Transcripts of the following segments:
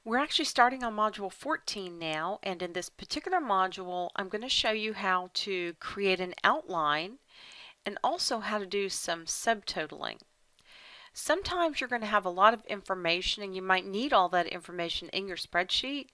We're actually starting on module 14 now, and in this particular module I'm going to show you how to create an outline and also how to do some subtotaling. Sometimes you're going to have a lot of information and you might need all that information in your spreadsheet,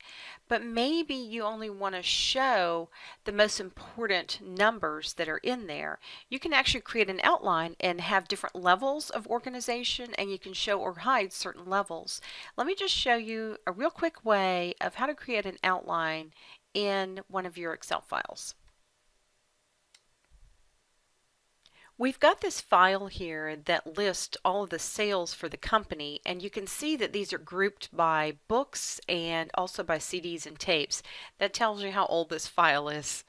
but maybe you only want to show the most important numbers that are in there. You can actually create an outline and have different levels of organization, and you can show or hide certain levels. Let me just show you a real quick way of how to create an outline in one of your Excel files. We've got this file here that lists all of the sales for the company, and you can see that these are grouped by books and also by CDs and tapes. That tells you how old this file is.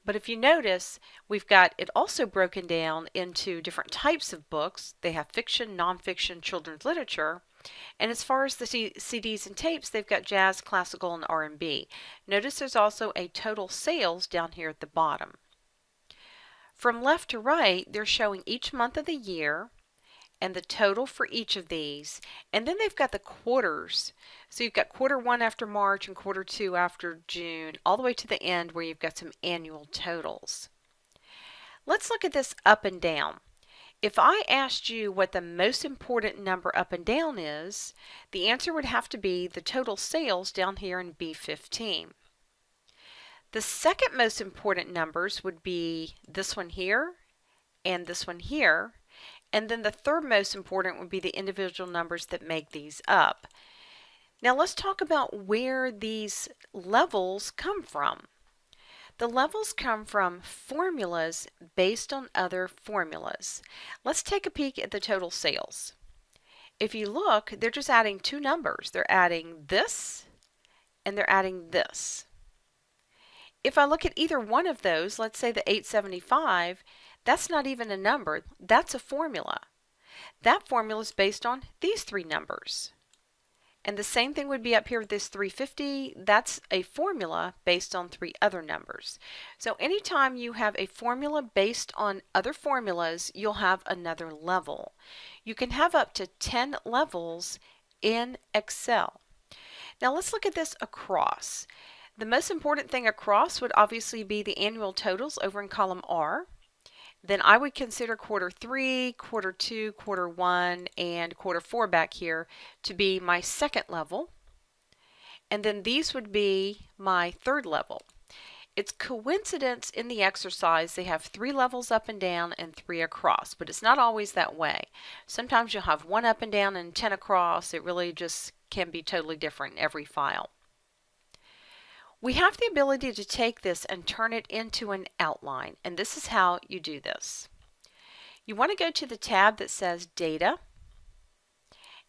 But if you notice, we've got it also broken down into different types of books. They have fiction, nonfiction, children's literature. And as far as the CDs and tapes, they've got jazz, classical, and R&B. Notice there's also a total sales down here at the bottom. From left to right, they're showing each month of the year and the total for each of these. And then they've got the quarters. So you've got quarter 1 after March and quarter 2 after June, all the way to the end where you've got some annual totals. Let's look at this up and down. If I asked you what the most important number up and down is, the answer would have to be the total sales down here in B15. The second most important numbers would be this one here and this one here. And then the third most important would be the individual numbers that make these up. Now let's talk about where these levels come from. The levels come from formulas based on other formulas. Let's take a peek at the total sales. If you look, they're just adding two numbers. They're adding this and they're adding this. If I look at either one of those, let's say the 875, that's not even a number, that's a formula. That formula is based on these three numbers. And the same thing would be up here with this 350, that's a formula based on three other numbers. So anytime you have a formula based on other formulas, you'll have another level. You can have up to 10 levels in Excel. Now let's look at this across. The most important thing across would obviously be the annual totals over in column R. Then I would consider quarter 3, quarter 2, quarter 1, and quarter 4 back here to be my second level. And then these would be my third level. It's coincidence in the exercise they have 3 levels up and down and 3 across, but it's not always that way. Sometimes you'll have 1 up and down and 10 across. It really just can be totally different in every file. We have the ability to take this and turn it into an outline, and this is how you do this. You want to go to the tab that says Data,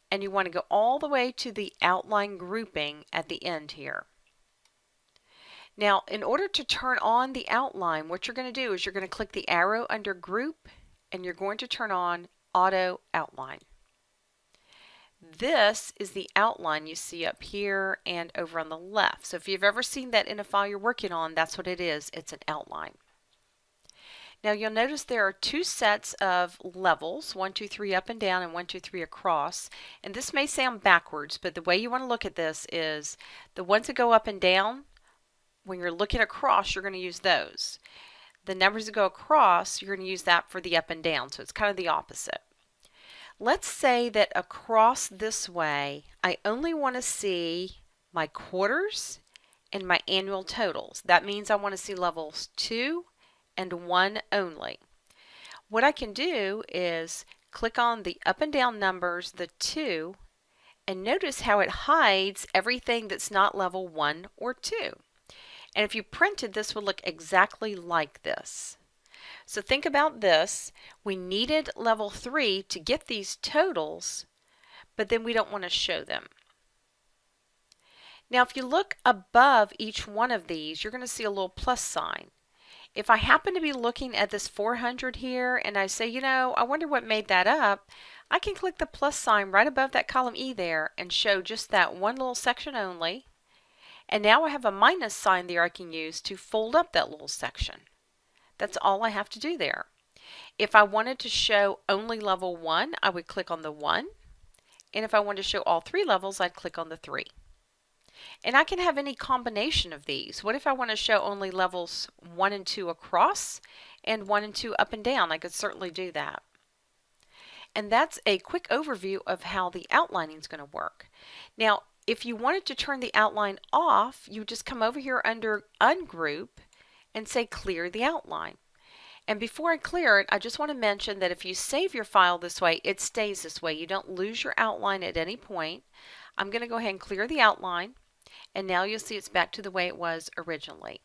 and you want to go all the way to the outline grouping at the end here. Now, in order to turn on the outline, what you're going to do is you're going to click the arrow under Group, and you're going to turn on Auto Outline. This is the outline you see up here and over on the left. So if you've ever seen that in a file you're working on, that's what it is. It's an outline. Now you'll notice there are two sets of levels, 1, 2, 3 up and down and 1, 2, 3 across. And this may sound backwards, but the way you want to look at this is the ones that go up and down, when you're looking across, you're going to use those. The numbers that go across, you're going to use that for the up and down. So it's kind of the opposite. Let's say that across this way, I only want to see my quarters and my annual totals. That means I want to see levels 2 and 1 only. What I can do is click on the up and down numbers, the 2, and notice how it hides everything that's not level 1 or 2. And if you printed, this would look exactly like this. So think about this. We needed level 3 to get these totals, but then we don't want to show them. Now if you look above each one of these, you're going to see a little plus sign. If I happen to be looking at this 400 here and I say, you know, I wonder what made that up, I can click the plus sign right above that column E there and show just that one little section only. And now I have a minus sign there I can use to fold up that little section. That's all I have to do there. If I wanted to show only level 1, I would click on the 1. And if I wanted to show all 3 levels, I'd click on the 3. And I can have any combination of these. What if I want to show only levels 1 and 2 across and 1 and 2 up and down? I could certainly do that. And that's a quick overview of how the outlining is going to work. Now, if you wanted to turn the outline off, you would just come over here under Ungroup and say Clear the Outline. And before I clear it, I just want to mention that if you save your file this way, it stays this way. You don't lose your outline at any point. I'm going to go ahead and clear the outline, and now you'll see it's back to the way it was originally.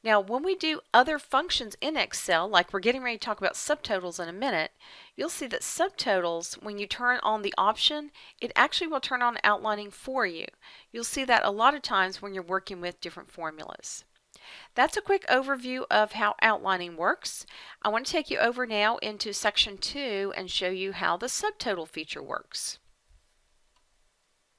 Now, when we do other functions in Excel, like we're getting ready to talk about subtotals in a minute, you'll see that subtotals, when you turn on the option, it actually will turn on outlining for you. You'll see that a lot of times when you're working with different formulas. That's a quick overview of how outlining works. I want to take you over now into section 2 and show you how the subtotal feature works.